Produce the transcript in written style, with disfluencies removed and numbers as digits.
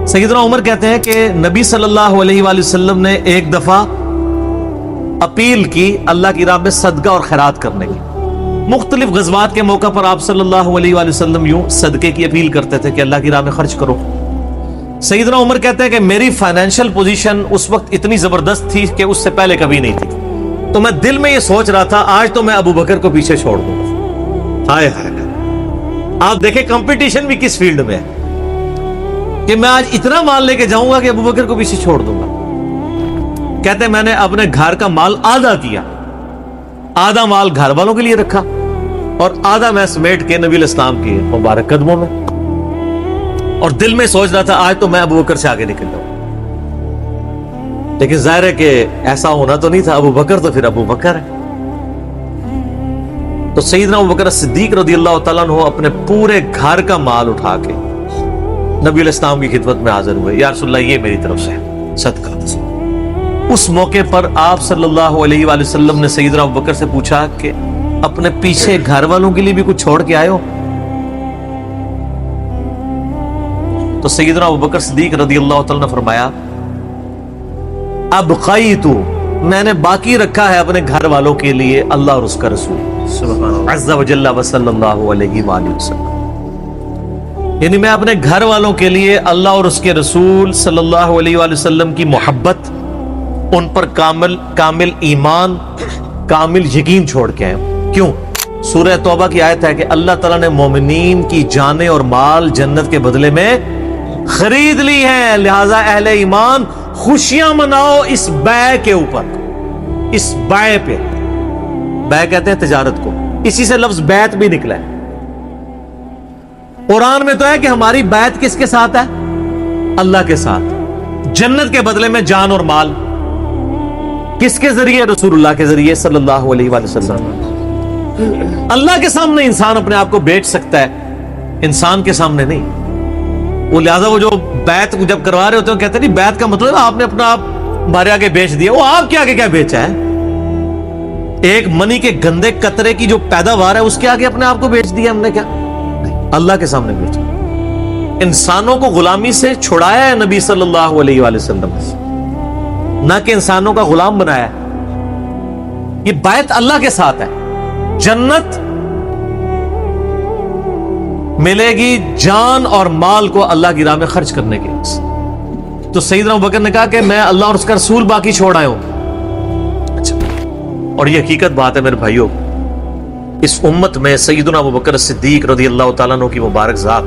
सैयदना उमर कहते हैं कि नबी सल्लल्लाहु अलैहि वसल्लम ने एक दफा अपील की अल्लाह की राह में सदका और खैरात करने की। मुख्तलिफ गज़वात के मौका पर आप सल्लल्लाहु अलैहि वसल्लम यूं सदके की अपील करते थे कि अल्लाह की राह में खर्च करो। सैयदना उमर कहते हैं कि मेरी फाइनेंशियल पोजीशन उस वक्त इतनी जबरदस्त थी कि उससे पहले कभी नहीं थी। तो मैं दिल में ये सोच रहा था आज तो मैं अबू बकर को पीछे छोड़ दूंगा। हाय हाय, आप देखें कंपटीशन भी किस फील्ड में है कि मैं आज इतना माल लेके जाऊंगा कि अबू बकर को पीछे छोड़ दूंगा। कहते मैंने अपने घर का माल आधा किया, आधा माल घर वालों के लिए रखा और आधा मैं समेट के नबी इस्लाम के मुबारक कदमों में, और दिल में सोच रहा था आज तो मैं अबू बकर से आगे निकल जाऊं। लेकिन जाहिर है कि ऐसा होना तो नहीं था। अबू बकर तो फिर अबू बकर है। तो सैयदना अबू बकर सिद्दीक रज़ियल्लाहु तआला अन्हु अपने पूरे घर का माल उठा के नबी इस्लाम की खिदमत में हाजिर हुए। या रसूलल्लाह, ये मेरी तरफ से सदका। उस मौके पर आप सल्लल्लाहु अलैहि वसल्लम ने सैयदना अबू बकर से पूछा कि अपने पीछे घर वालों के लिए भी कुछ छोड़ के आए हो? तो सैयदना अबू बकर सिद्दीक रज़ियल्लाहु तआला ने फरमाया, अबक़ैतु, मैंने बाकी रखा है अपने घर वालों के लिए अल्लाह और उसका रसूल अज़्ज़ा व जल्ला व सल्लल्लाहु अलैहि वसल्लम। यानी मैं अपने घर वालों के लिए अल्लाह और उसके रसूल सल्लल्लाहु अलैहि वसल्लम की मोहब्बत, उन पर कामिल ईमान, कामिल यकीन छोड़ के आया। क्यों? सूरह तौबा की आयत है कि अल्लाह ताला ने मोमिनीन की जानें और माल जन्नत के बदले में खरीद ली हैं, लिहाजा अहले ईमान खुशियां मनाओ इस बै के ऊपर। इस बै पे, बै कहते हैं तिजारत को, इसी से लफ्ज बैत भी निकला है। कुरान में तो है कि हमारी बैत किसके साथ है? अल्लाह के साथ। जन्नत के बदले में जान और माल किसके जरिए? रसूलुल्लाह के जरिए सल्लल्लाहु अलैहि वसल्लम। अल्लाह के सामने इंसान अपने आप को बेच सकता है, इंसान के सामने नहीं। वो लिहाजा वो जो बैत जब करवा रहे होते हैं कहते नहीं, बैत का मतलब आपने अपना आप हमारे आगे बेच दिया। वो आपके आगे क्या बेचा है? एक मनी के गंदे कतरे की जो पैदावार है उसके आगे अपने आप को बेच दिया हमने क्या? अल्लाह के सामने बेचा। इंसानों को गुलामी से छुड़ाया है नबी सल्लल्लाहु अलैहि वसल्लम, ना कि इंसानों का गुलाम बनाया। ये बैत अल्लाह के साथ है। जन्नत मिलेगी जान और माल को अल्लाह की राह में खर्च करने के लिए। तो सैयदना अबू बकर ने कहा कि मैं अल्लाह और उसका रसूल बाकी छोड़ आया हूं। अच्छा, और ये हकीकत बात है मेरे भाइयों, इस उम्मत में सैयदना अबू बकर सिद्दीक रज़ियल्लाहु तआला अन्हु की मुबारक ज़ात